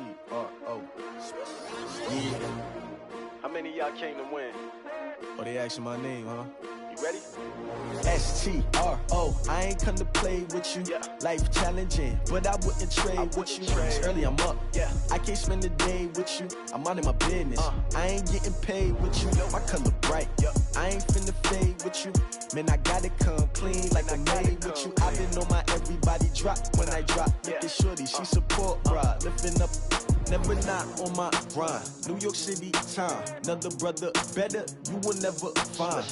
S-T-R-O. Yeah. How many of y'all came to win? Oh, they asking my name, huh? You ready? S-T-R-O. I ain't come to play with you. Yeah. Life challenging, but I wouldn't trade with you. It's early, I'm up. Yeah. I can't spend the day with you. I'm out in my business. I ain't getting paid with you. My color bright. I ain't finna fade with you. Man, I gotta come clean like I made with you. I been on my everybody drop when I drop. Look at shorty, she support, bruh. Lifting up, never not on my grind. New York City time, another brother better, you will never find.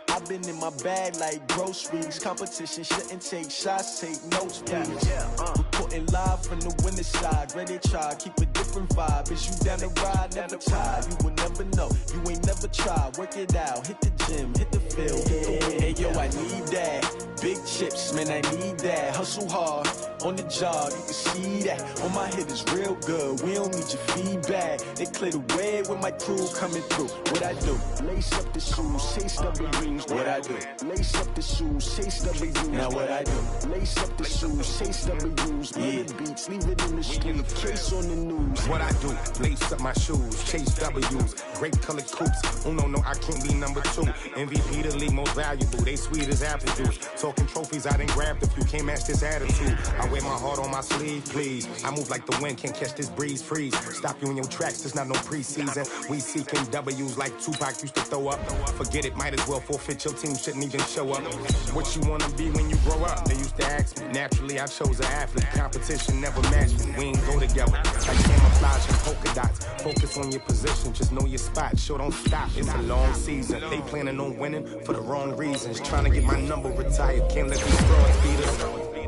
I've been in my bag like groceries. Competition shouldn't take shots, take notes, please. Reporting live from the winter side. Ready to try, keep a different vibe. Is you down the ride, never tired. You will never know, you ain't never tried. Work it out, hit the gym, hit the field. Hey yo, I need that. Big chips, man, I need that. Hustle hard, on the job, you can see that. On my head is real good, we don't need your feedback. They clear the way with my crew coming through. What I do? Lace up the shoes, chase W's. What I do? Lace up the shoes, chase W's. Now what I do? Lace up the shoes, chase W's. Yeah, beats, leave it in the street, case on the news. What I do? Lace up my shoes, chase W's. Grape colored coops. Oh no, I can't be number 2. MVP the league most valuable. They sweet as apple juice. Talking trophies, I done grabbed a few. Can't match this attitude. I wear my heart on my sleeve, please. I move like the wind, can't catch this breeze, freeze. Stop you in your tracks, there's not no preseason. We seeking W's like Tupac used to throw up. Forget it, might as well forfeit. Your team shouldn't even show up. What you wanna be when you grow up? They used to ask me. Naturally, I chose an athlete. Competition never matched me. We ain't go together. Like camouflage and polka dots. Focus on your position, just know your spot. Sure, don't stop. It's a long season. They planning on winning for the wrong reasons. Trying to get my number retired. Can't let these frauds beat us.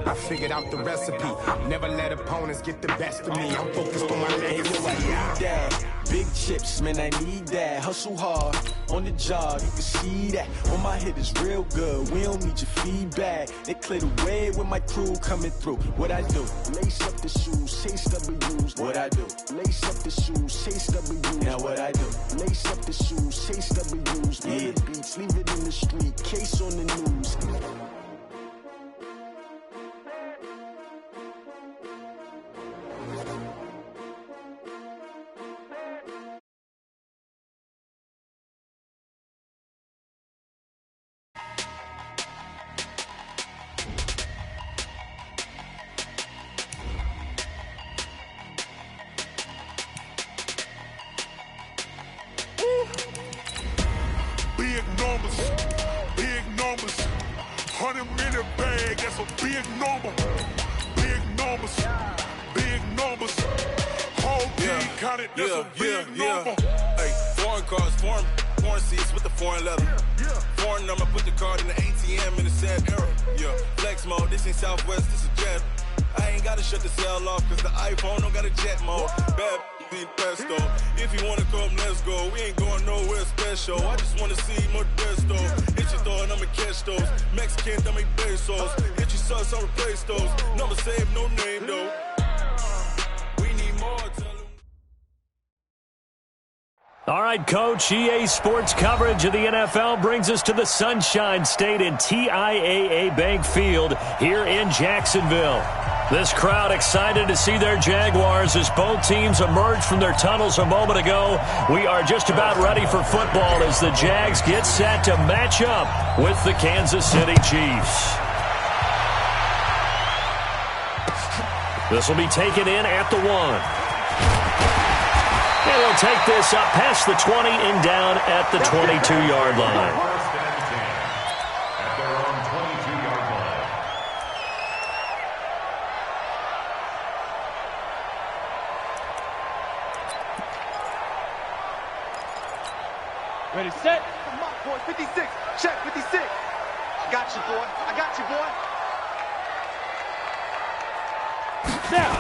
I figured out the recipe. Never let opponents get the best of me. I'm focused on my legacy. I need that. Big chips, man, I need that. Hustle hard, on the job, you can see that. On my head is real good, we don't need your feedback. They clear the way with my crew coming through. What I do? Lace up the shoes, chase W's. What I do? Lace up the shoes, chase W's. Now what I do? Lace up the shoes, chase W's. Yeah, beats, leave it in the street, case on the news. Big numbers, 100-minute bag, that's a big number. Big numbers, whole team counted, that's a big number. Hey, foreign cars, foreign seats with the foreign leather. Foreign number, put the card in the ATM in the sad era. Yeah, flex mode, this ain't Southwest, this is jet. I ain't gotta shut the cell off, cause the iPhone don't got a jet mode. Bad in pesto. If you wanna come, let's go. We ain't going nowhere special. I just wanna see Modesto. Hit your thought, I'ma catch those. Mexican, I make pesos. Hit your sus, I'll replace those. Number save, no name though. We need more. All right, Coach, EA Sports coverage of the NFL brings us to the Sunshine State in TIAA Bank Field here in Jacksonville. This crowd excited to see their Jaguars as both teams emerged from their tunnels a moment ago. We are just about ready for football as the Jags get set to match up with the Kansas City Chiefs. This will be taken in at the 1. And we'll take this up past the 20 and down at the 22-yard line. Ready, set. Come on, boy. 56. Check, 56. I got you, boy. I got you, boy. Now,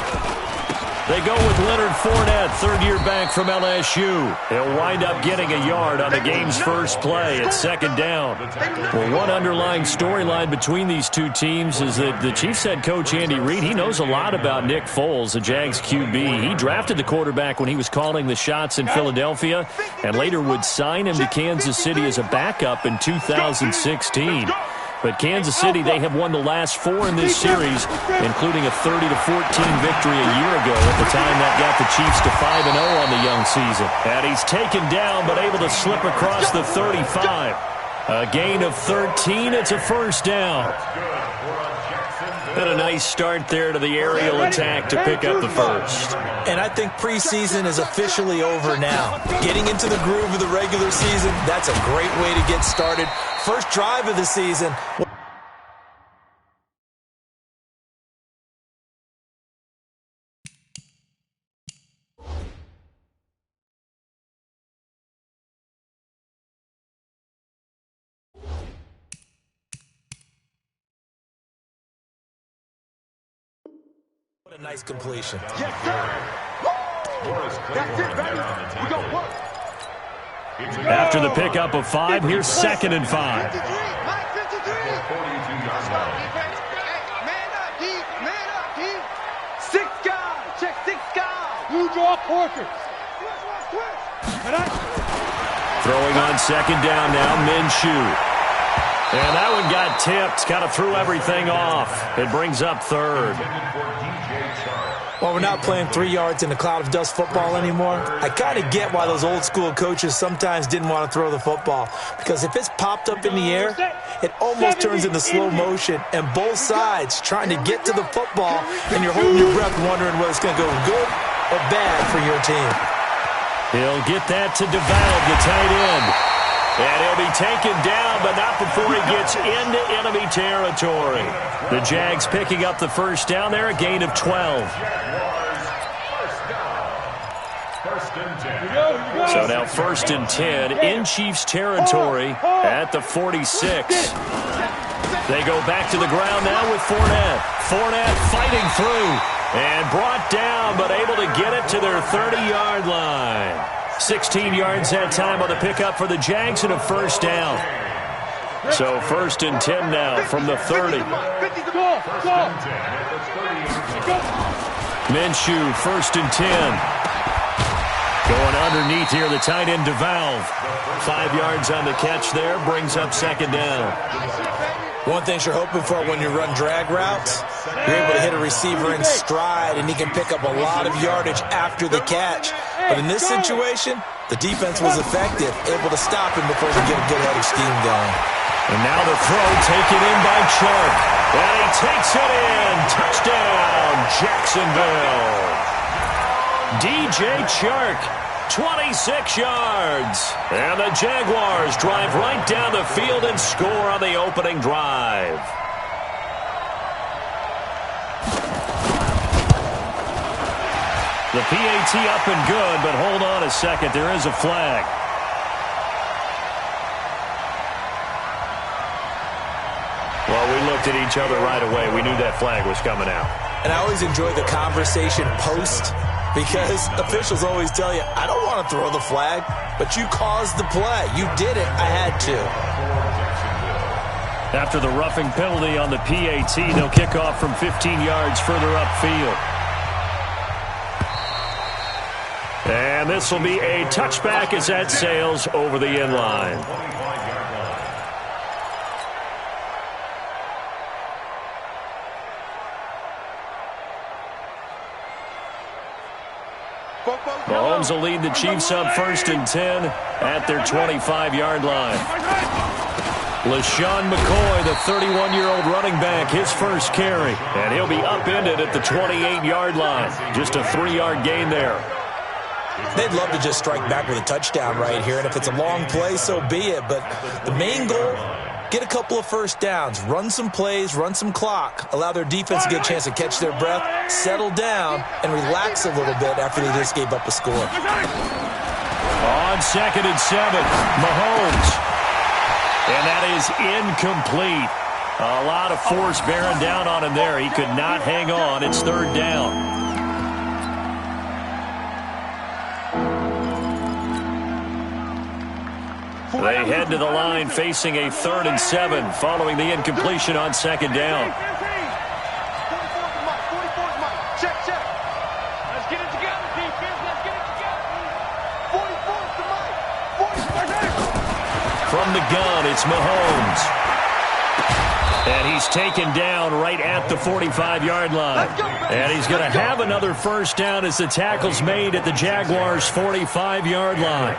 they go with Leonard Fournette, third-year back from LSU. He'll wind up getting a yard on the game's first play at second down. Well, one underlying storyline between these two teams is that the Chiefs head coach Andy Reid, he knows a lot about Nick Foles, the Jags QB. He drafted the quarterback when he was calling the shots in Philadelphia and later would sign him to Kansas City as a backup in 2016. But Kansas City, they have won the last 4 in this series, including a 30-14 victory a year ago at the time that got the Chiefs to 5-0 on the young season. And he's taken down but able to slip across the 35. A gain of 13. It's a first down. And a nice start there to the aerial attack to pick up the first. And I think preseason is officially over now. Getting into the groove of the regular season, that's a great way to get started. First drive of the season. What a nice completion. Yes, sir. That's it, baby. We gonna work. After the pickup of 5, here's 2nd and 5. 53. Mike 53. Man up, D. Man up, D. 6 guys. Check 6 guys. You draw Porter. Throwing on 2nd down now, Minshew. And that one got tipped. Kind of threw everything off. It brings up 3rd. Well, we're not playing 3 yards in a cloud of dust football anymore. I kind of get why those old school coaches sometimes didn't want to throw the football. Because if it's popped up in the air, it almost turns into slow motion. And both sides trying to get to the football, and you're holding your breath wondering whether it's going to go good or bad for your team. He'll get that to DeValve, the tight end. And he'll be taken down, but not before he gets into enemy territory. The Jags picking up the first down there, a gain of 12. So now 1st and 10 in Chiefs territory at the 46. They go back to the ground now with Fournette. Fournette fighting through and brought down, but able to get it to their 30-yard line. 16 yards that time on the pickup for the Jags and a first down. So 1st and 10 now from the 30. Minshew, 1st and 10. Going underneath here, the tight end DeValve. 5 yards on the catch there, brings up 2nd down. One thing you're hoping for when you run drag routes, you're able to hit a receiver in stride, and he can pick up a lot of yardage after the catch. But in this situation, the defense was effective, able to stop him before he get a good headed scheme going. And now the throw taken in by Chark. And he takes it in. Touchdown, Jacksonville. DJ Chark, 26 yards. And the Jaguars drive right down the field and score on the opening drive. The PAT up and good, but hold on a second. There is a flag. Well, we looked at each other right away. We knew that flag was coming out. And I always enjoy the conversation post, because officials always tell you, I don't want to throw the flag, but you caused the play. You did it. I had to. After the roughing penalty on the PAT, they'll kick off from 15 yards further upfield. And this will be a touchback as that sails over the end line. Mahomes will lead the Chiefs up 1st and 10 at their 25-yard line. LaShawn McCoy, the 31-year-old running back, his first carry. And he'll be upended at the 28-yard line. Just a 3-yard gain there. They'd love to just strike back with a touchdown right here, and if it's a long play, so be it. But the main goal, get a couple of first downs, run some plays, run some clock, allow their defense to get a chance to catch their breath, settle down, and relax a little bit after they just gave up a score. On 2nd and 7, Mahomes. And that is incomplete. A lot of force bearing down on him there. He could not hang on. It's 3rd down. They head to the line facing a 3rd and 7 following the incompletion on 2nd down. 44's Mike. 44's Mike. Check. Let's get it together, defense. Let's get it together. 44's to Mike. 44's. From the gun, it's Mahomes. And he's taken down right at the 45-yard line. And he's going to have another first down as the tackle's made at the Jaguars' 45-yard line.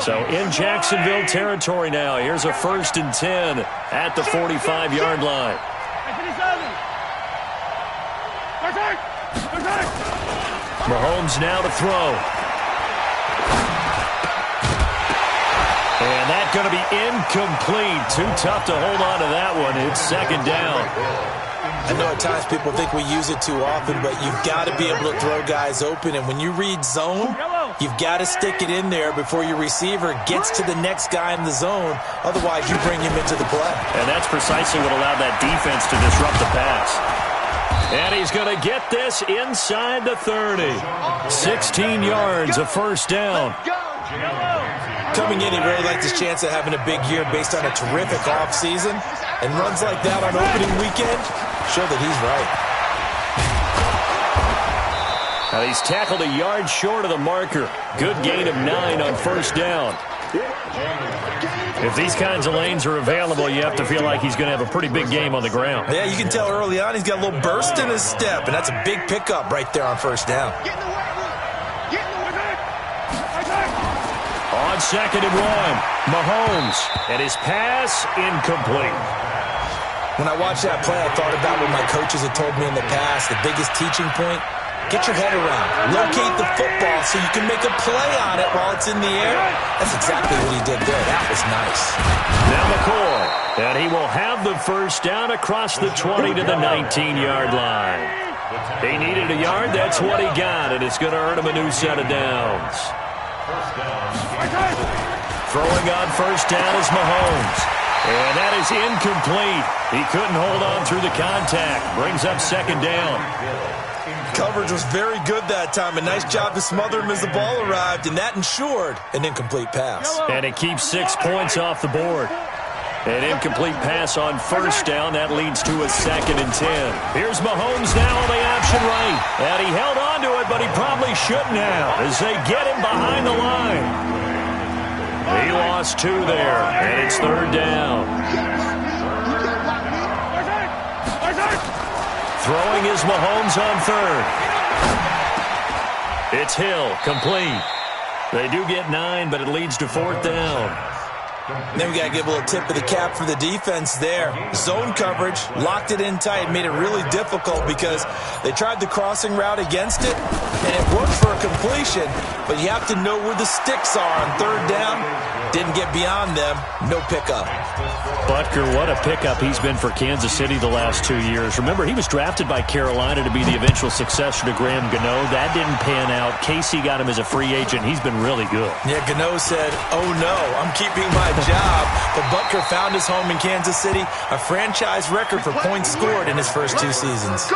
So in Jacksonville territory now. Here's a 1st and 10 at the 45-yard line. Mahomes now to throw. And that's going to be incomplete. Too tough to hold on to that one. It's 2nd down. I know at times people think we use it too often, but you've got to be able to throw guys open. And when you read zone, you've got to stick it in there before your receiver gets to the next guy in the zone. Otherwise, you bring him into the play. And that's precisely what allowed that defense to disrupt the pass. And he's going to get this inside the 30. 16 yards, a first down. Coming in, he really liked his chance of having a big year based on a terrific offseason. And runs like that on opening weekend show that he's right. Now he's tackled a yard short of the marker. Good gain of 9 on first down. If these kinds of lanes are available, you have to feel like he's going to have a pretty big game on the ground. Yeah, you can tell early on he's got a little burst in his step, and that's a big pickup right there on first down. On 2nd and 1, Mahomes, and his pass incomplete. When I watched that play, I thought about what my coaches had told me in the past. The biggest teaching point, get your head around. Locate the football so you can make a play on it while it's in the air. That's exactly what he did there. That was nice. Now McCoy, and he will have the first down across the 20 to the 19-yard line. He needed a yard. That's what he got, and it's going to earn him a new set of downs. Throwing on first down is Mahomes. And that is incomplete. He couldn't hold on through the contact. Brings up 2nd down. Coverage was very good that time. A nice job to smother him as the ball arrived, and that ensured an incomplete pass. And it keeps 6 points off the board. An incomplete pass on first down. That leads to a 2nd and 10. Here's Mahomes now on the option right. And he held on to it, but he probably shouldn't have as they get him behind the line. He lost 2 there, and it's 3rd down. Throwing is Mahomes on 3rd. It's Hill, complete. They do get 9, but it leads to 4th down. Then we got to give a little tip of the cap for the defense there. Zone coverage, locked it in tight, made it really difficult because they tried the crossing route against it, and it worked for a completion, but you have to know where the sticks are on 3rd down. Didn't get beyond them, no pickup. Butker, what a pickup he's been for Kansas City the last 2 years. Remember, he was drafted by Carolina to be the eventual successor to Graham Gano. That didn't pan out. Casey got him as a free agent. He's been really good. Yeah, Gano said, oh no, I'm keeping my job. But Butker found his home in Kansas City, a franchise record for points scored in his first 2 seasons.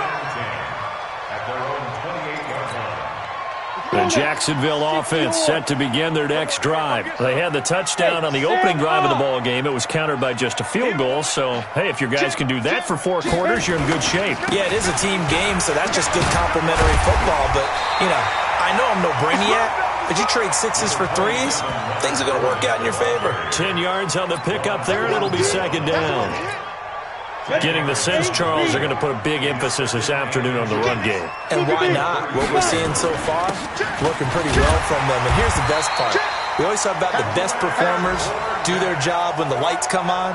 The Jacksonville offense set to begin their next drive. They had the touchdown on the opening drive of the ball game. It was countered by just a field goal. So, hey, if your guys can do that for 4 quarters, you're in good shape. Yeah, it is a team game, so that's just good complimentary football. But, you know, I know I'm no brainiac, but you trade 6s for 3s, things are going to work out in your favor. 10 yards on the pickup there, and it'll be 2nd down. Getting the sense, Charles, they're going to put a big emphasis this afternoon on the run game. And why not? What we're seeing so far, working pretty well from them. And here's the best part. We always talk about the best performers do their job when the lights come on.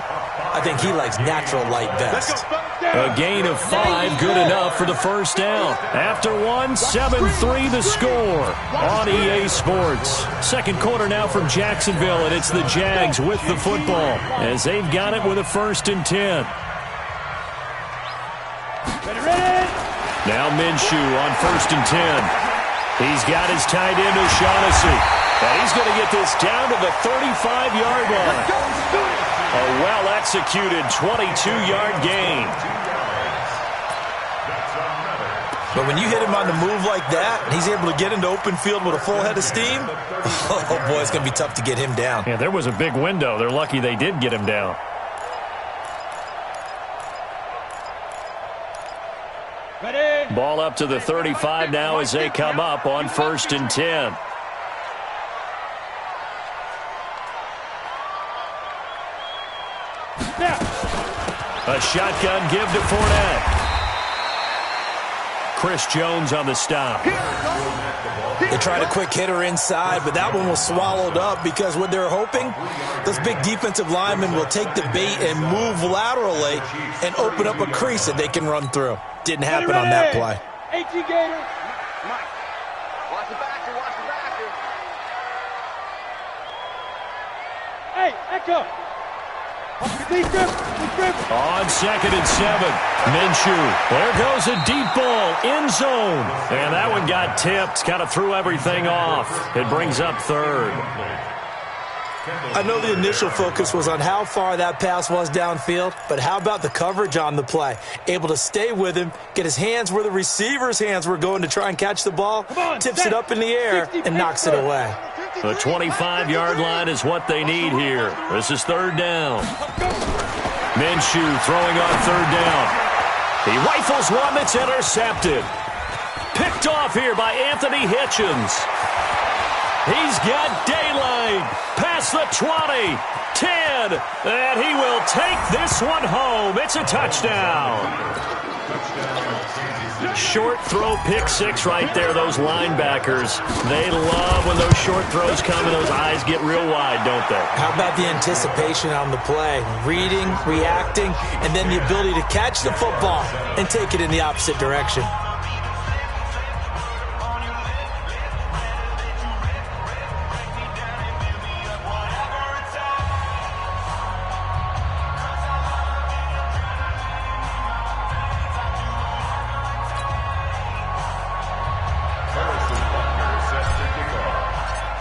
I think he likes natural light best. A gain of 5, good enough for the first down. After 1, 7-3 the score on EA Sports. 2nd quarter now from Jacksonville, and it's the Jags with the football as they've got it with a 1st and 10. Now Minshew on 1st and 10. He's got his tight end O'Shaughnessy. And he's going to get this down to the 35-yard line. A well-executed 22-yard gain. But when you hit him on the move like that, and he's able to get into open field with a full head of steam, oh boy, it's going to be tough to get him down. Yeah, there was a big window. They're lucky they did get him down. Ready? Ball up to the 35 now as they come up on 1st and 10. A shotgun give to Fournette. Chris Jones on the stop. They tried a quick hitter inside, but that one was swallowed up because what they're hoping, those big defensive linemen will take the bait and move laterally and open up a crease that they can run through. Didn't happen on that play. 18 Gator. Mike. Watch the backer, watch the backer. Hey, Echo. On 2nd and 7, Minshew. There goes a deep ball, end zone. And that one got tipped, kind of threw everything off. It brings up 3rd. I know the initial focus was on how far that pass was downfield, but how about the coverage on the play? Able to stay with him, get his hands where the receiver's hands were going to try and catch the ball, tips it up in the air, and knocks it away. The 25-yard line is what they need here. This is 3rd down. Minshew throwing on 3rd down. He rifles one that's intercepted. Picked off here by Anthony Hitchens. He's got daylight. Past the 20, 10, and he will take this one home. It's a touchdown. Short throw, pick 6 right there, those linebackers. They love when those short throws come and those eyes get real wide, don't they? How about the anticipation on the play? Reading, reacting, and then the ability to catch the football and take it in the opposite direction.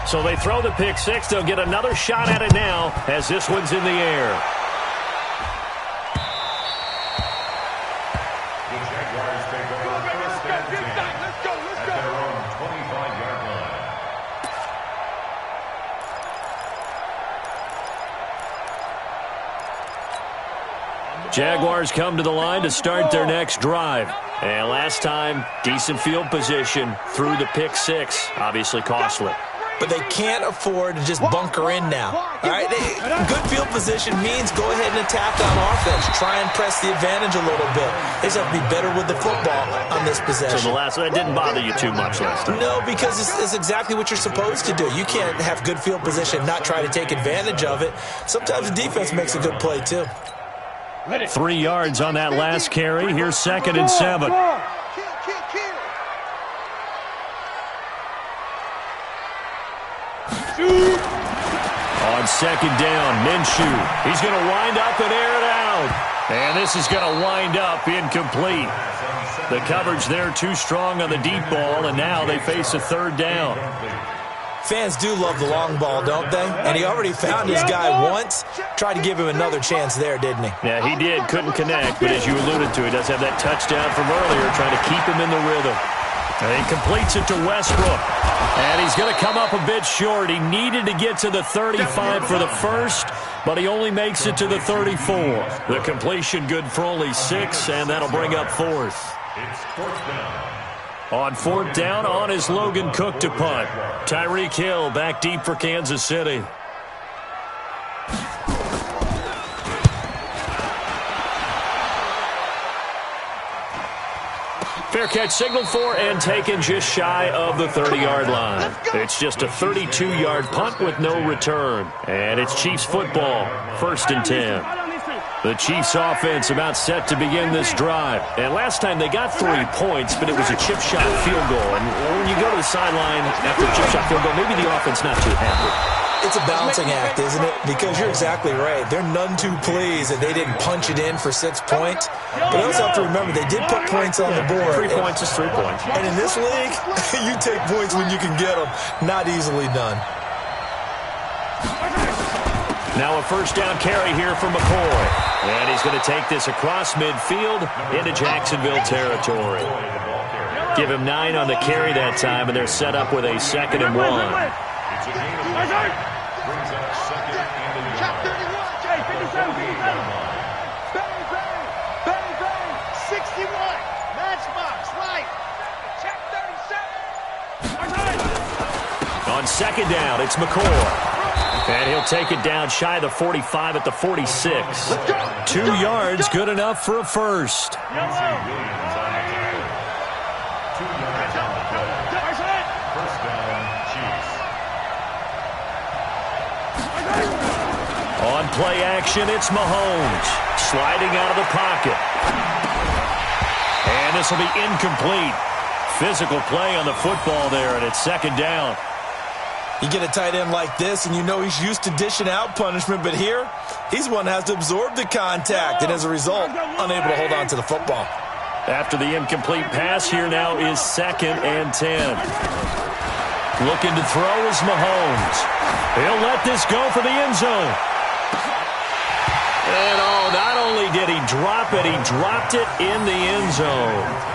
So they throw the pick 6. They'll get another shot at it now as this one's in the air. The Jaguars take over 1st and 10 at their own 25-yard line. Jaguars come to the line to start their next drive. And last time, decent field position through the pick 6. Obviously costly. But they can't afford to just bunker in now. All right, good field position means go ahead and attack on offense. Try and press the advantage a little bit. They just have to be better with the football on this possession. So the last one, that didn't bother you too much last time? No, because it's exactly what you're supposed to do. You can't have good field position and not try to take advantage of it. Sometimes the defense makes a good play, too. 3 yards on that last carry. Here's 2nd and 7. On 2nd down, Minshew. He's going to wind up and air it out. And this is going to wind up incomplete. The coverage there too strong on the deep ball, and now they face a 3rd down. Fans do love the long ball, don't they? And he already found his guy once. Tried to give him another chance there, didn't he? Yeah, he did. Couldn't connect, but as you alluded to, he does have that touchdown from earlier, trying to keep him in the rhythm. And he completes it to Westbrook. And he's going to come up a bit short. He needed to get to the 35 for the first, but he only makes it to the 34. The completion good for only 6, and that'll bring up 4th. It's 4th down. On 4th down, on is Logan Cook to punt. Tyreek Hill back deep for Kansas City. Fair catch signaled for and taken just shy of the 30-yard line. It's just a 32-yard punt with no return. And it's Chiefs football, 1st and 10. The Chiefs offense about set to begin this drive. And last time they got 3 points, but it was a chip shot field goal. And when you go to the sideline after a chip shot field goal, maybe the offense not too happy. It's a balancing act, isn't it? Because you're exactly right. They're none too pleased that they didn't punch it in for 6 points. But I also have to remember, they did put points on the board. 3 points is 3 points. And in this league, you take points when you can get them. Not easily done. Now a 1st down carry here for McCoy. And he's going to take this across midfield into Jacksonville territory. Give him 9 on the carry that time, and they're set up with a 2nd and 1. It's a gain of 1. Brings up 2nd and 11. On second down, it's McCoy. And he'll take it down shy of the 45 at the 46. 2 yards, good enough for a first. On play action, it's Mahomes. Sliding out of the pocket. And this will be incomplete. Physical play on the football there, and it's second down. You get a tight end like this, and you know he's used to dishing out punishment, but here, he's one that has to absorb the contact, and as a result, unable to hold on to the football. After the incomplete pass, here now is 2nd and 10. Looking to throw is Mahomes. He'll let this go for the end zone. And not only did he drop it, he dropped it in the end zone.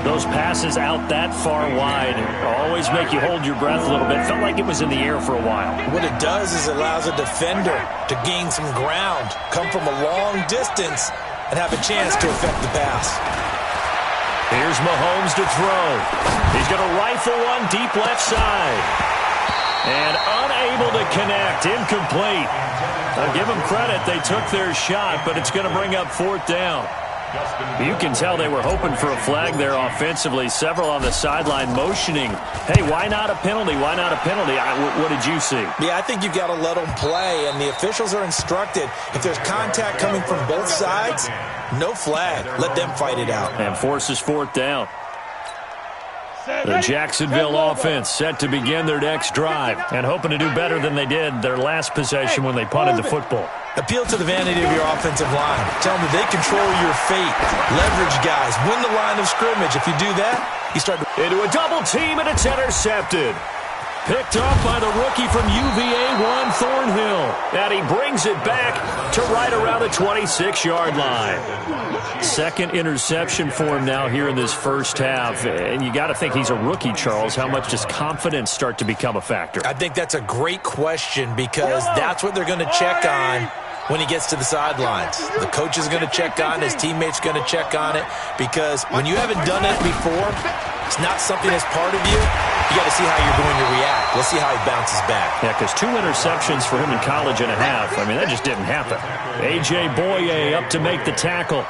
Those passes out that far wide always make you hold your breath a little bit. Felt like it was in the air for a while. What it does is it allows a defender to gain some ground, come from a long distance, and have a chance to affect the pass. Here's Mahomes to throw. He's going to rifle one deep left side. And unable to connect. Incomplete. I'll give them credit. They took their shot, but it's going to bring up 4th down. You can tell they were hoping for a flag there offensively. Several on the sideline motioning, hey, why not a penalty? Why not a penalty? What did you see? Yeah, I think you've got to let them play, and the officials are instructed. If there's contact coming from both sides, no flag. Let them fight it out. And forces 4th down. The Jacksonville offense set to begin their next drive and hoping to do better than they did their last possession when they punted the football. Appeal to the vanity of your offensive line. Tell them that they control your fate. Leverage guys. Win the line of scrimmage. If you do that, you start to... Into a double team, and it's intercepted. Picked up by the rookie from UVA, Juan Thornhill. And he brings it back to right around the 26-yard line. 2nd interception for him now here in this first half. And you got to think he's a rookie, Charles. How much does confidence start to become a factor? I think that's a great question because that's what they're going to check on when he gets to the sidelines. The coach is going to check on it. His teammates going to check on it because when you haven't done it before, it's not something that's part of you. You got to see how you're going to react. Let's see how he bounces back. Yeah, because 2 interceptions for him in college and a half. I mean, that just didn't happen. A.J. Boye up to make the tackle.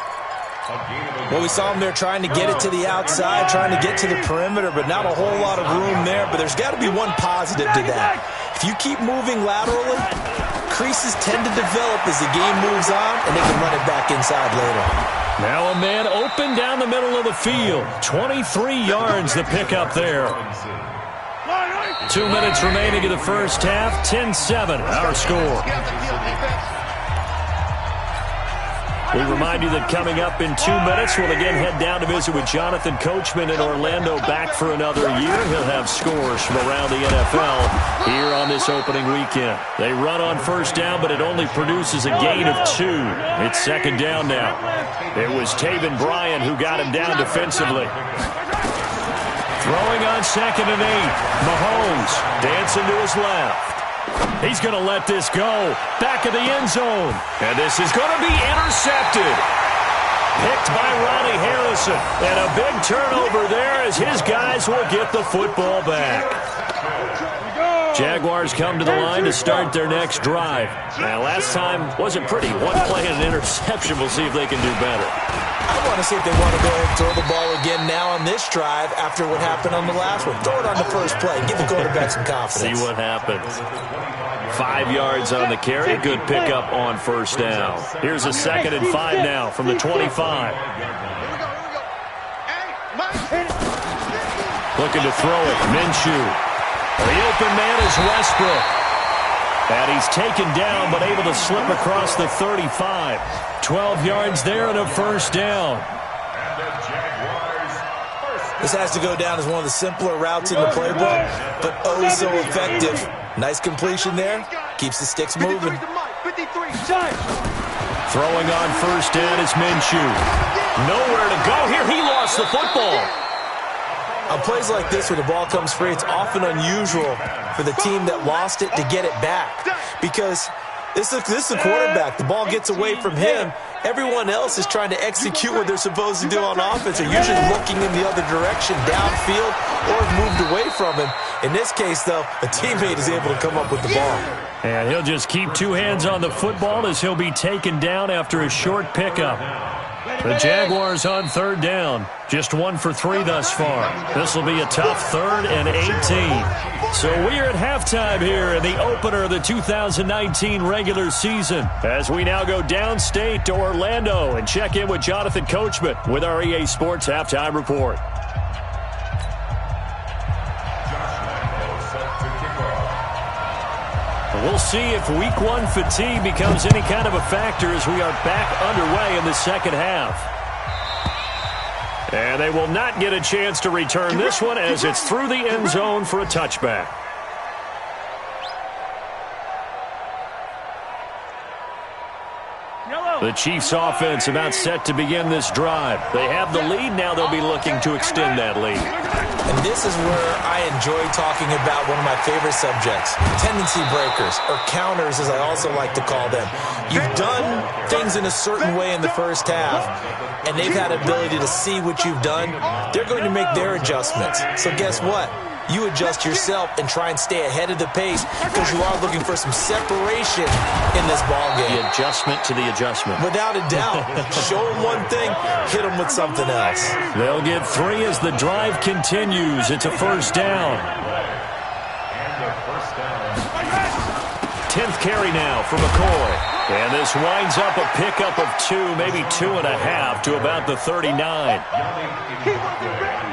Well, we saw him there trying to get it to the outside, trying to get to the perimeter, but not a whole lot of room there. But there's got to be one positive to that. If you keep moving laterally, creases tend to develop as the game moves on, and they can run it back inside later. Now a man open down the middle of the field. 23 yards to pick up there. 2 minutes remaining in the first half. 10-7, our score. We remind you that coming up in 2 minutes, we'll again head down to visit with Jonathan Coachman in Orlando, back for another year. He'll have scores from around the NFL here on this opening weekend. They run on first down, but it only produces a gain of 2. It's second down now. It was Taven Bryan who got him down defensively. Throwing on 2nd and 8. Mahomes dancing to his left. He's going to let this go. Back of the end zone. And this is going to be intercepted. Picked by Ronnie Harrison. And a big turnover there as his guys will get the football back. Jaguars come to the line to start their next drive. Now, last time wasn't pretty. 1 play and an interception. We'll see if they can do better. I want to see if they want to go ahead and throw the ball again now on this drive after what happened on the last one. Throw it on the first play. Give the quarterback some confidence. See what happens. 5 yards on the carry. Good pickup on first down. Here's a 2nd and 5 now from the 25. Looking to throw it. Minshew. The open man is Westbrook. And he's taken down but able to slip across the 35. 12 yards there and a first down. This has to go down as one of the simpler routes in the playbook, but oh so effective. Nice completion there. Keeps the sticks moving. Throwing on first down is Minshew. Nowhere to go here. He lost the football. On plays like this where the ball comes free, it's often unusual for the team that lost it to get it back because This is the quarterback. The ball gets away from him. Everyone else is trying to execute what they're supposed to do on offense. They're usually looking in the other direction, downfield, or moved away from him. In this case, though, a teammate is able to come up with the ball. And he'll just keep two hands on the football as he'll be taken down after a short pickup. The Jaguars on third down. Just 1 for 3 thus far. This will be a tough 3rd and 18. So we are at halftime here in the opener of the 2019 regular season, as we now go downstate to Orlando and check in with Jonathan Coachman with our EA Sports Halftime Report. We'll see if Week 1 fatigue becomes any kind of a factor as we are back underway in the second half. And they will not get a chance to return this one as it's through the end zone for a touchback. The Chiefs offense about set to begin this drive. They have the lead. Now they'll be looking to extend that lead. And this is where I enjoy talking about one of my favorite subjects, tendency breakers, or counters as I also like to call them. You've done things in a certain way in the first half, and they've had ability to see what you've done. They're going to make their adjustments. So guess what? You adjust yourself and try and stay ahead of the pace because you are looking for some separation in this ballgame. The adjustment to the adjustment. Without a doubt. Show them one thing, hit them with something else. They'll get 3 as the drive continues. It's a first down. 10th carry now for McCoy. And this winds up a pickup of 2, maybe 2.5 to about the 39.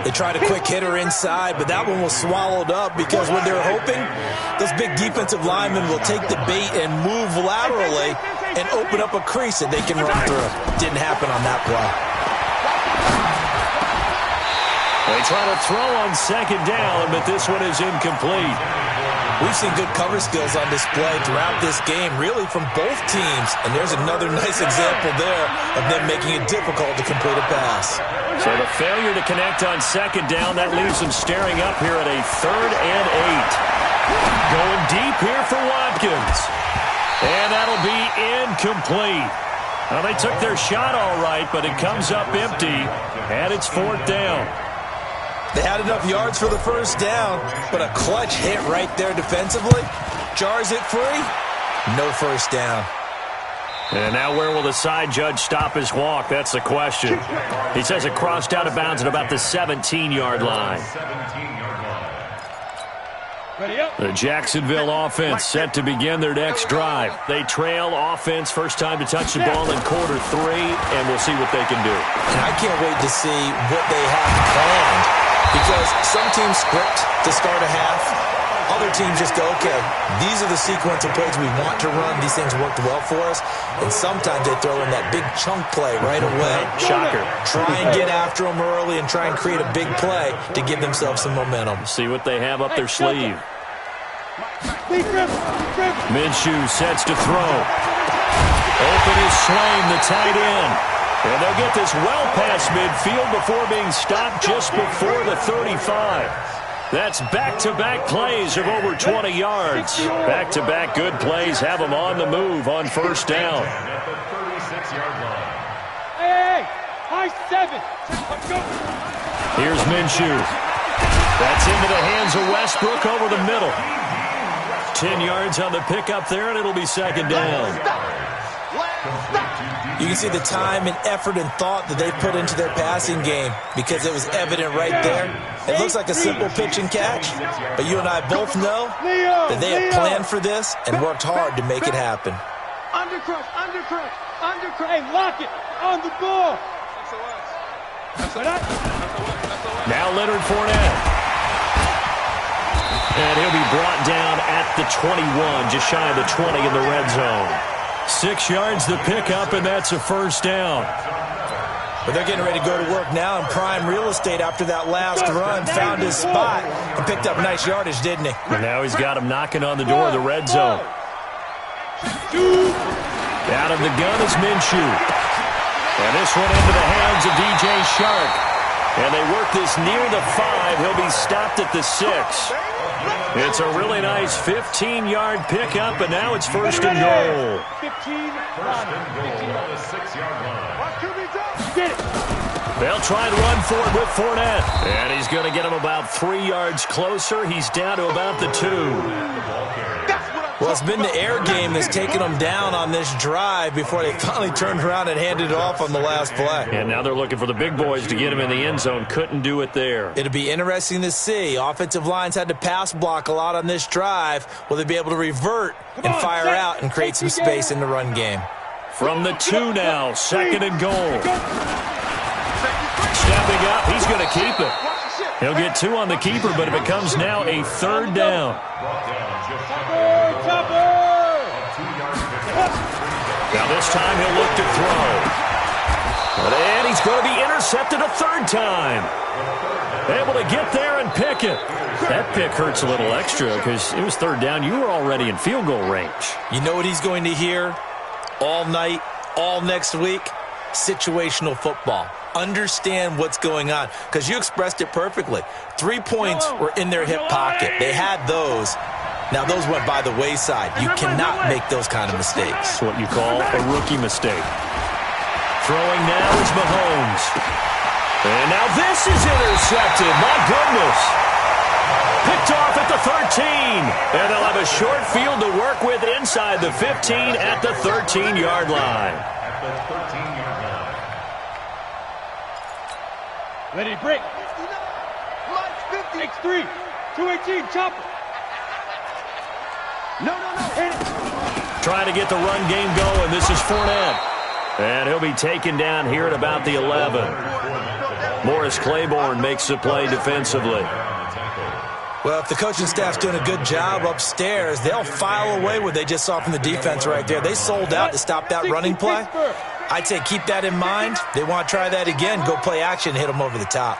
They tried a quick hitter inside, but that one was swallowed up because when they're hoping, those big defensive linemen will take the bait and move laterally and open up a crease that they can run through. Didn't happen on that play. They try to throw on second down, but this one is incomplete. We've seen good cover skills on display throughout this game, really from both teams. And there's another nice example there of them making it difficult to complete a pass. So the failure to connect on second down, that leaves them staring up here at a 3rd and 8. Going deep here for Watkins. And that'll be incomplete. Well, they took their shot all right, but it comes up empty, and it's 4th down. They had enough yards for the first down, but a clutch hit right there defensively. Jars it free. No first down. And now where will the side judge stop his walk? That's the question. He says it crossed out of bounds at about the 17-yard line. The Jacksonville offense set to begin their next drive. They trail offense, first time to touch the ball in quarter 3, and we'll see what they can do. And I can't wait to see what they have planned. Because some teams script to start a half. Other teams just go, okay, these are the sequence of plays we want to run. These things worked well for us. And sometimes they throw in that big chunk play right away. Shocker. Try and get after them early and try and create a big play to give themselves some momentum. See what they have up their sleeve. Minshew sets to throw. Open is Swain, the tight end. And they'll get this well past midfield before being stopped just before the 35. That's back-to-back plays of over 20 yards. Back-to-back good plays have them on the move on first down. Hey, high 7. Here's Minshew. That's into the hands of Westbrook over the middle. 10 yards on the pickup there, and it'll be second down. You can see the time and effort and thought that they put into their passing game because it was evident right there. It looks like a simple pitch and catch, but you and I both know that they have planned for this and worked hard to make it happen. Undercrush. Hey, lock it on the ball. Now Leonard Fournette. And he'll be brought down at the 21, just shy of the 20 in the red zone. 6 yards the pickup, and that's a first down. But they're getting ready to go to work now in prime real estate after that last run. Found his spot and picked up nice yardage, didn't he? And now he's got him knocking on the door of the red zone. Out of the gun is Minshew. And this one into the hands of DJ Shark. And they work this near the 5. He'll be stopped at the 6. It's a really nice 15-yard pickup, and now it's first and goal. 15, first and goal on the 6-yard line. Get it. They'll try and run for it with Fournette. And he's going to get him about 3 yards closer. He's down to about the 2. Well, it's been the air game that's taken them down on this drive before they finally turned around and handed it off on the last play. And now they're looking for the big boys to get him in the end zone. Couldn't do it there. It'll be interesting to see. Offensive lines had to pass block a lot on this drive. Will they be able to revert and fire out and create some space in the run game? From the 2 now, second and goal. Stepping up, he's going to keep it. He'll get 2 on the keeper, but it becomes now a 3rd down. Now this time he'll look to throw. And he's going to be intercepted a 3rd time. Able to get there and pick it. That pick hurts a little extra because it was 3rd down. You were already in field goal range. You know what he's going to hear all night, all next week? Situational football. Understand what's going on, because you expressed it perfectly. 3 points were in their hip pocket. They had those. Now, those went by the wayside. You cannot make those kind of mistakes. That's what you call a rookie mistake. Throwing now is Mahomes. And now this is intercepted. My goodness. Picked off at the 13. And they'll have a short field to work with inside the 15 at the 13-yard line. Ready, break. X3, 218, chopper. No. Hit it. Trying to get the run game going. This is Fournette. And he'll be taken down here at about the 11. Morris Claiborne makes the play defensively. Well, if the coaching staff's doing a good job upstairs, they'll file away what they just saw from the defense right there. They sold out to stop that running play. I'd say keep that in mind. They want to try that again. Go play action, hit them over the top.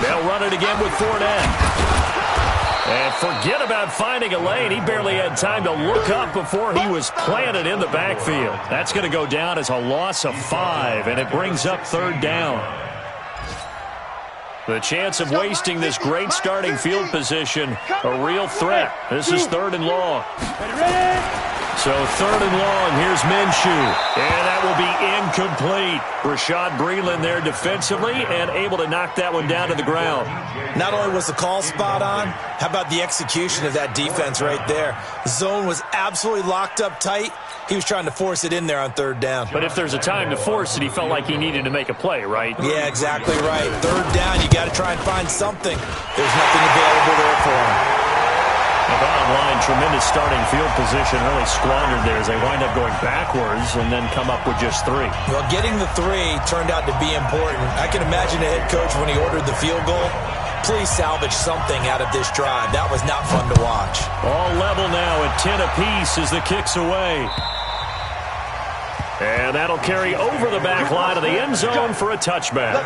They'll run it again with Fournette. And forget about finding a lane. He barely had time to look up before he was planted in the backfield. That's going to go down as a loss of 5, and it brings up 3rd down. The chance of wasting this great starting field position, a real threat. This is 3rd and long. So 3rd and long, here's Minshew. And that will be incomplete. Rashad Breeland there defensively and able to knock that one down to the ground. Not only was the call spot on, how about the execution of that defense right there? The zone was absolutely locked up tight. He was trying to force it in there on 3rd down. But if there's a time to force it, he felt like he needed to make a play, right? Yeah, exactly right. 3rd down, you got to try and find something. There's nothing available there for him. The bottom line, tremendous starting field position, really squandered there as they wind up going backwards and then come up with just 3. Well, getting the 3 turned out to be important. I can imagine the head coach when he ordered the field goal. Please salvage something out of this drive. That was not fun to watch. All level now at 10 apiece as the kick's away. And that'll carry over the back line of the end zone for a touchback.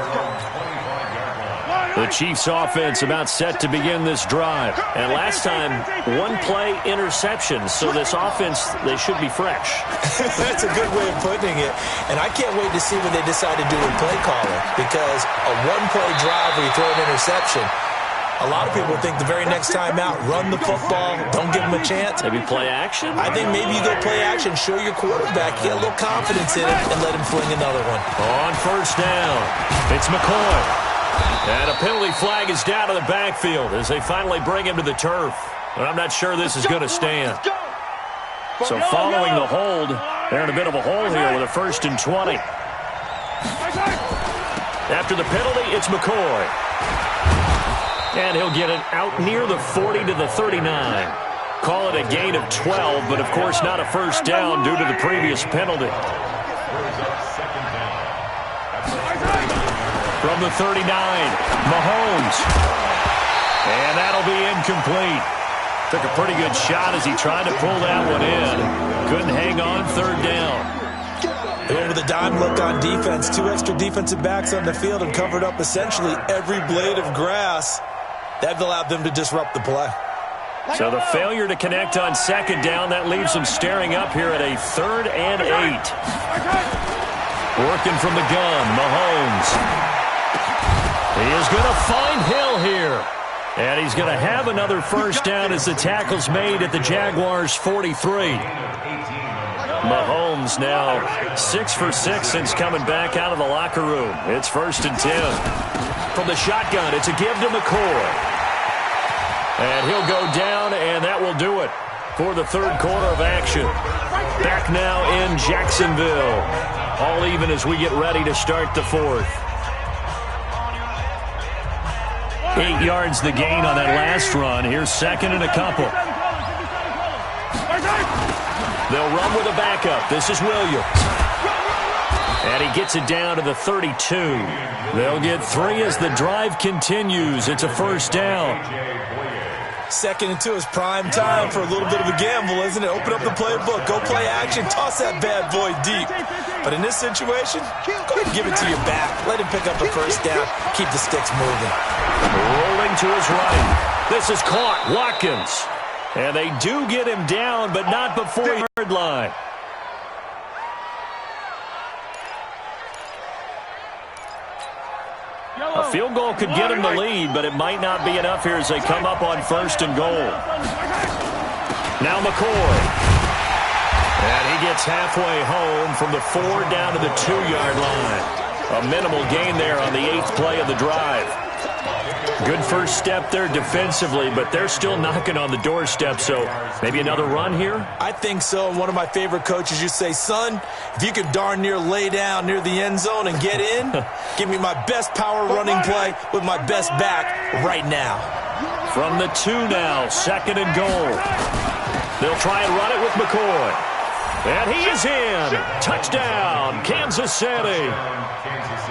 The Chiefs offense about set to begin this drive. And last time, 1 play interception. So this offense, they should be fresh. That's a good way of putting it. And I can't wait to see what they decide to do with play calling. Because a 1-play drive where you throw an interception, a lot of people think the very next time out, run the football, don't give them a chance. Maybe play action? I think maybe you go play action, show your quarterback, get a little confidence in it, and let him fling another one. On 1st down, it's McCoy. And a penalty flag is down to the backfield as they finally bring him to the turf. But I'm not sure this is going to stand. So following the hold, they're in a bit of a hole here with a 1st and 20. After the penalty, it's McCoy. And he'll get it out near the 40 to the 39. Call it a gain of 12, but of course not a 1st down due to the previous penalty. From the 39, Mahomes. And that'll be incomplete. Took a pretty good shot as he tried to pull that one in. Couldn't hang on 3rd down. They went with a dime look on defense. 2 extra defensive backs on the field and covered up essentially every blade of grass. That allowed them to disrupt the play. So the failure to connect on 2nd down, that leaves them staring up here at a 3rd and 8. Working from the gun, Mahomes. He is going to find Hill here. And he's going to have another first down as the tackle's made at the Jaguars' 43. Mahomes now 6 for 6 since coming back out of the locker room. It's 1st and 10. From the shotgun, it's a give to McCoy. And he'll go down, and that will do it for the third quarter of action. Back now in Jacksonville. All even as we get ready to start the fourth. 8 yards the gain on that last run. Here's second and a couple. They'll run with a backup. This is Williams. And he gets it down to the 32. They'll get 3 as the drive continues. It's a first down. 2nd and 2 is prime time for a little bit of a gamble, isn't it? Open up the playbook. Go play action. Toss that bad boy deep. But in this situation, go ahead and give it to your back. Let him pick up a first down. Keep the sticks moving. Rolling to his right. This is caught. Watkins. And they do get him down, but not before the yard line. A field goal could get him the lead, but it might not be enough here as they come up on 1st and goal. Now McCoy. And he gets halfway home from the 4 down to the 2-yard line. A minimal gain there on the 8th play of the drive. Good first step there defensively, but they're still knocking on the doorstep, so maybe another run here? I think so. And one of my favorite coaches used to say, son, if you could darn near lay down near the end zone and get in, give me my best power running play with my best back right now. From the 2 now, 2nd and goal. They'll try and run it with McCoy. And he is in. Touchdown, Kansas City.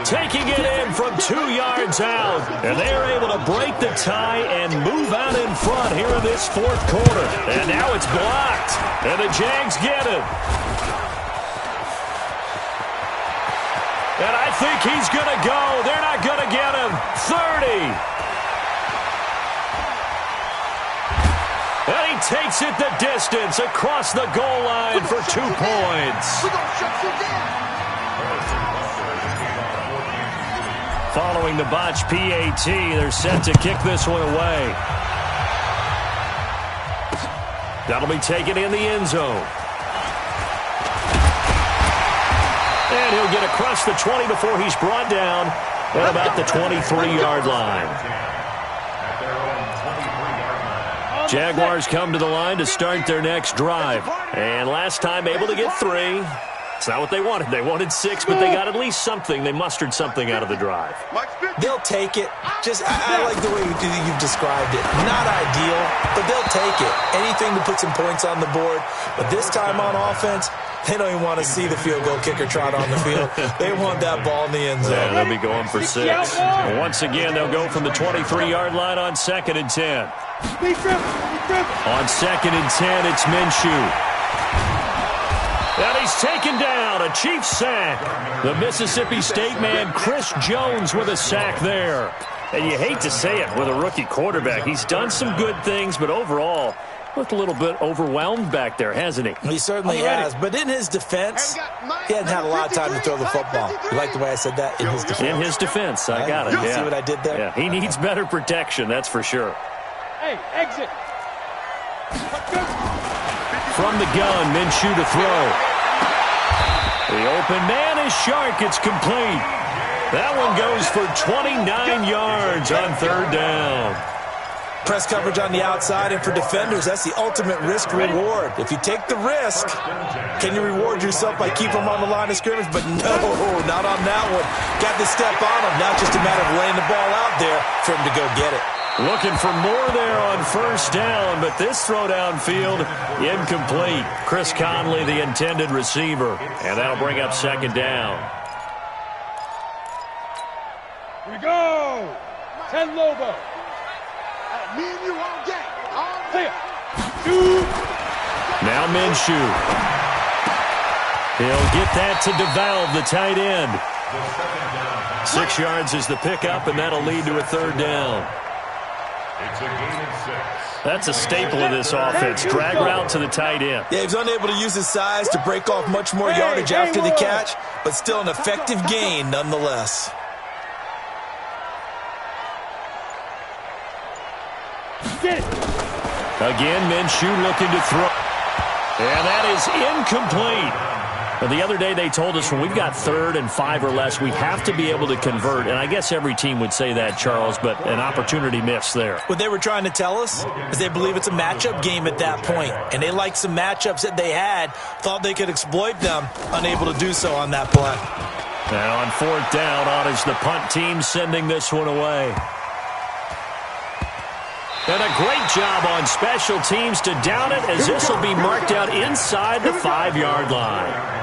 Taking it in from 2 yards out. And they're able to break the tie and move out in front here in this 4th quarter. And now it's blocked. And the Jags get it. And I think he's going to go. They're not going to get him. 30. And he takes it the distance across the goal line for 2 points. We're going to shut you down. Following the botch PAT, they're set to kick this one away. That'll be taken in the end zone. And he'll get across the 20 before he's brought down at about the 23-yard line. Jaguars come to the line to start their next drive. And last time able to get 3. It's not what they wanted. They wanted 6, but they got at least something. They mustered something out of the drive. They'll take it. I like the way you've described it. Not ideal, but they'll take it. Anything to put some points on the board. But this time on offense, they don't even want to see the field goal kicker trot on the field. They want that ball in the end zone. Yeah, they'll be going for 6. And once again, they'll go from the 23-yard line on 2nd and 10. On 2nd and 10, it's Minshew. And he's taken down, a Chiefs sack. The Mississippi State man, Chris Jones, with a sack there. And you hate to say it with a rookie quarterback. He's done some good things, but overall, looked a little bit overwhelmed back there, hasn't he? He certainly has. But in his defense, he hadn't had a lot of time to throw the football. You like the way I said that? In his defense. In his defense, I got it. You see what I did there? Yeah, he needs better protection, that's for sure. Hey, exit. From the gun, Minshew to throw. The open man is Shark. It's complete. That one goes for 29 yards on 3rd down. Press coverage on the outside, and for defenders, that's the ultimate risk-reward. If you take the risk, can you reward yourself by keeping them on the line of scrimmage? But no, not on that one. Got the step on him. Now it's just a matter of laying the ball out there for him to go get it. Looking for more there on 1st down, but this throw downfield incomplete. Chris Conley, the intended receiver, and that'll bring up 2nd down. Here we go. 10 Lobo. Me and you all day. All day. Now Minshew. He'll get that to DeValve, the tight end. 6 yards is the pickup, and that'll lead to a 3rd down. It's a gain of 6. That's a staple of this offense. Drag route to the tight end. Yeah, he was unable to use his size to break off much more yardage after the catch, but still an effective gain nonetheless. Again, Minshew looking to throw. And that is incomplete. Well, the other day they told us when we've got 3rd and 5 or less, we have to be able to convert. And I guess every team would say that, Charles, but an opportunity missed there. What they were trying to tell us is they believe it's a matchup game at that point. And they liked some matchups that they had, thought they could exploit them, unable to do so on that play. And on 4th down, on is the punt team sending this one away. And a great job on special teams to down it, as this will be marked out inside the 5-yard line.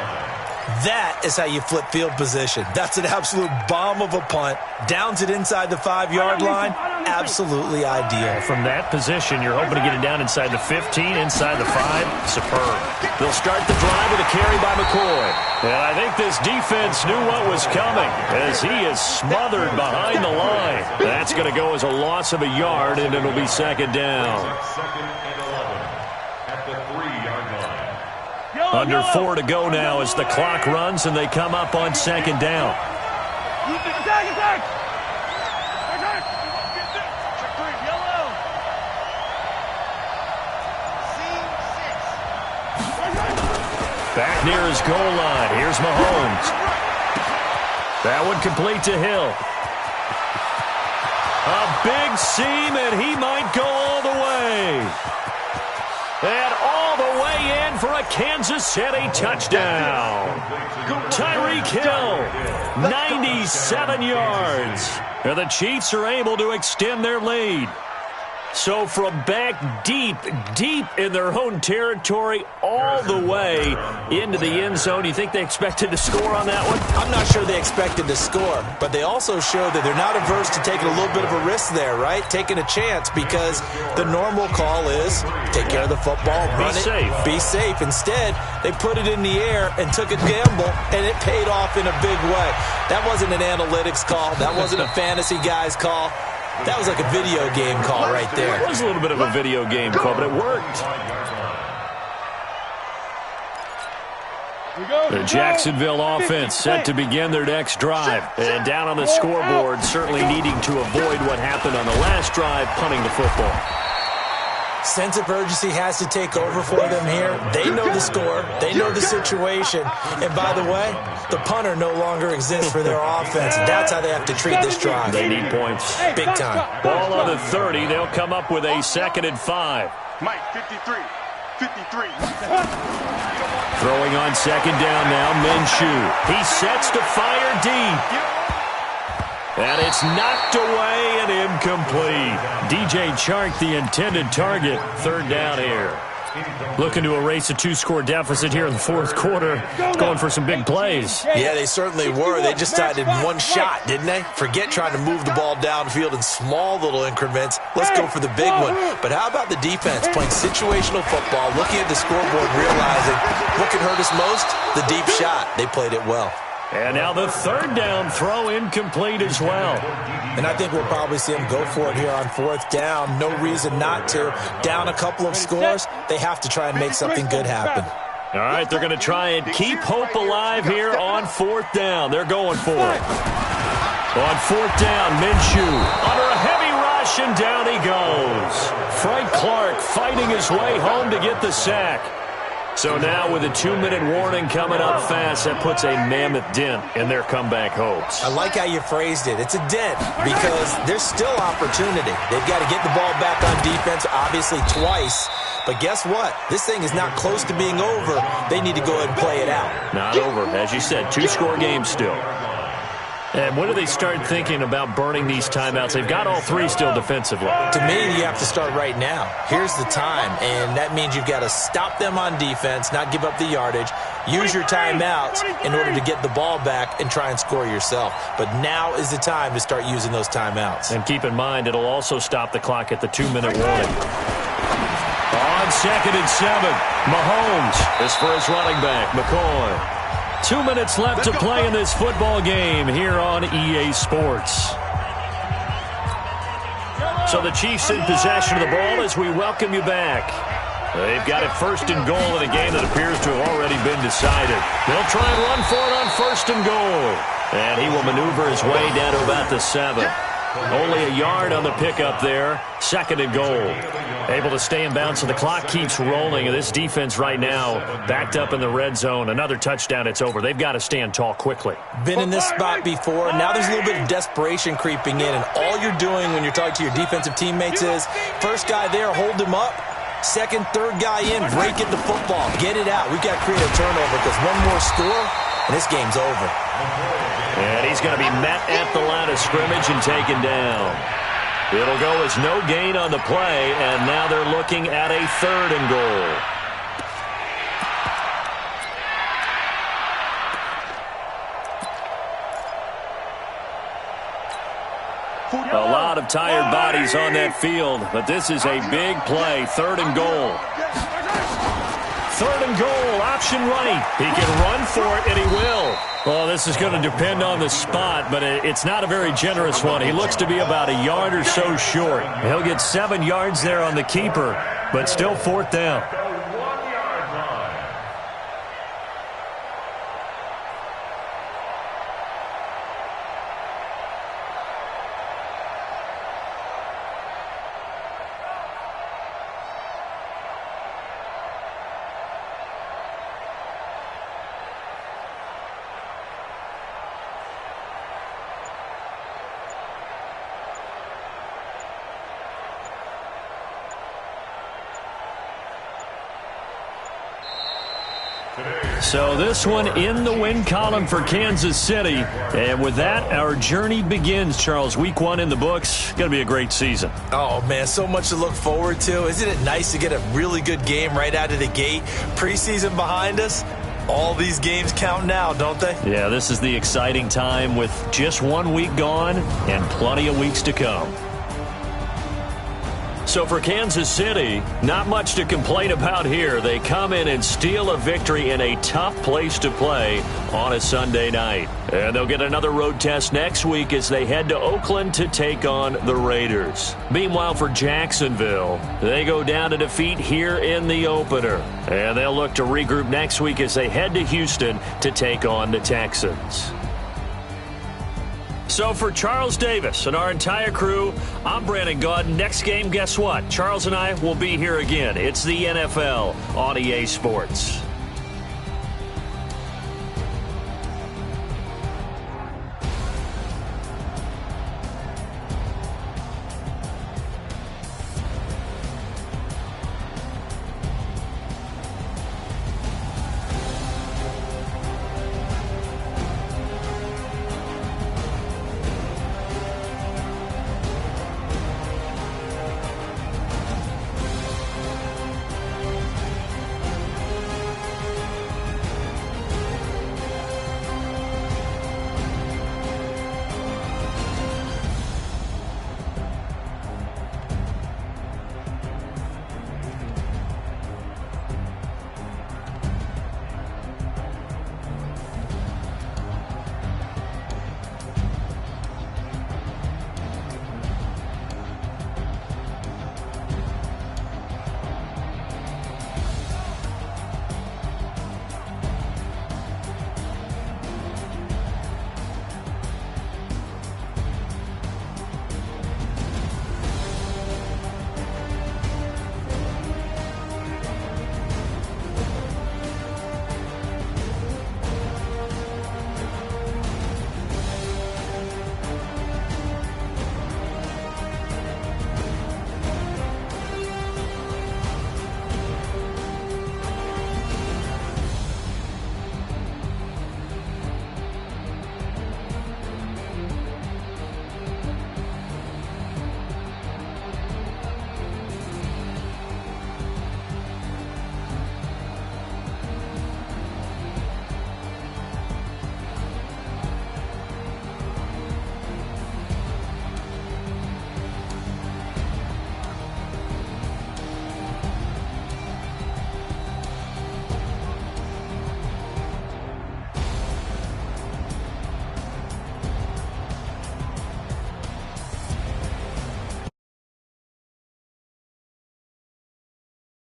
That is how you flip field position. That's an absolute bomb of a punt. Downs it inside the 5-yard line. Absolutely ideal. From that position, you're hoping to get it down inside the 15, inside the 5. Superb. They'll start the drive with a carry by McCoy. And I think this defense knew what was coming, as he is smothered behind the line. That's going to go as a loss of a yard, and it'll be 2nd down. Under 4 to go now as the clock runs, and they come up on 2nd down. Back near his goal line. Here's Mahomes. That one complete to Hill. A big seam, and he might go all the way. And all the way in for a Kansas City touchdown. Tyreek Hill, 97 yards. And the Chiefs are able to extend their lead. So from back deep in their own territory, all the way into the end zone, you think they expected to score on that one? I'm not sure they expected to score, but they also showed that they're not averse to taking a little bit of a risk there, right? Taking a chance, because the normal call is take care of the football, run it, be safe. Instead, they put it in the air and took a gamble, and it paid off in a big way. That wasn't an analytics call. That wasn't a fantasy guy's call. That was like a video game call right there. It was a little bit of a video game call, but it worked. The Jacksonville offense set to begin their next drive. And down on the scoreboard, certainly needing to avoid what happened on the last drive, punting the football. Sense of urgency has to take over for them here. They know the score. They know the situation. And by the way, the punter no longer exists for their offense. That's how they have to treat this drive. They need points. Big time. Ball on the 30. They'll come up with a 2nd and 5. Mike, 53. Throwing on 2nd down now, Minshew. He sets to fire deep. And it's knocked away and incomplete. DJ Chark, the intended target. 3rd down here. Looking to erase a 2-score deficit here in the 4th quarter. Going for some big plays. Yeah, they certainly were. They just decided one shot, didn't they? Forget trying to move the ball downfield in small little increments. Let's go for the big one. But how about the defense playing situational football, looking at the scoreboard, realizing what can hurt us most? The deep shot. They played it well. And now the 3rd down throw incomplete as well. And I think we'll probably see them go for it here on 4th down. No reason not to. Down a couple of scores, they have to try and make something good happen. All right, they're going to try and keep hope alive here on 4th down. They're going for it. On 4th down, Minshew under a heavy rush, and down he goes. Frank Clark fighting his way home to get the sack. So now with a 2-minute warning coming up fast, that puts a mammoth dent in their comeback hopes. I like how you phrased it. It's a dent because there's still opportunity. They've got to get the ball back on defense, obviously twice. But guess what? This thing is not close to being over. They need to go ahead and play it out. Not over. As you said, 2-score game still. And when do they start thinking about burning these timeouts? They've got all 3 still defensively. To me, you have to start right now. Here's the time, and that means you've got to stop them on defense, not give up the yardage, use your timeouts in order to get the ball back and try and score yourself. But now is the time to start using those timeouts. And keep in mind, it'll also stop the clock at the 2-minute warning. On 2nd and 7, Mahomes is for his running back, McCoy. 2 minutes left to play in this football game here on EA Sports. So the Chiefs in possession of the ball as we welcome you back. They've got it 1st and goal in a game that appears to have already been decided. They'll try and run for it on 1st and goal. And he will maneuver his way down to about the 7. Only a yard on the pickup there. 2nd and goal. Able to stay in bounds, so the clock keeps rolling. And this defense right now backed up in the red zone. Another touchdown, it's over. They've got to stand tall quickly. Been in this spot before. Now there's a little bit of desperation creeping in. And all you're doing when you're talking to your defensive teammates is, first guy there, hold him up. Second, third guy in, break at the football. Get it out. We've got to create a turnover because one more score, and this game's over. And he's going to be met at the line of scrimmage and taken down. It'll go as no gain on the play, and now they're looking at a 3rd and goal. A lot of tired bodies on that field, but this is a big play. 3rd and goal. 3rd and goal, option right. He can run for it, and he will. Well, this is going to depend on the spot, but it's not a very generous one. He looks to be about a yard or so short. He'll get 7 yards there on the keeper, but still 4th down. So this one in the win column for Kansas City. And with that, our journey begins, Charles. Week 1 in the books. Going to be a great season. Oh, man, so much to look forward to. Isn't it nice to get a really good game right out of the gate? Preseason behind us. All these games count now, don't they? Yeah, this is the exciting time with just 1 week gone and plenty of weeks to come. So for Kansas City, not much to complain about here. They come in and steal a victory in a tough place to play on a Sunday night. And they'll get another road test next week as they head to Oakland to take on the Raiders. Meanwhile, for Jacksonville, they go down to defeat here in the opener. And they'll look to regroup next week as they head to Houston to take on the Texans. So for Charles Davis and our entire crew, I'm Brandon Gaudin. Next game, guess what? Charles and I will be here again. It's the NFL on EA Sports.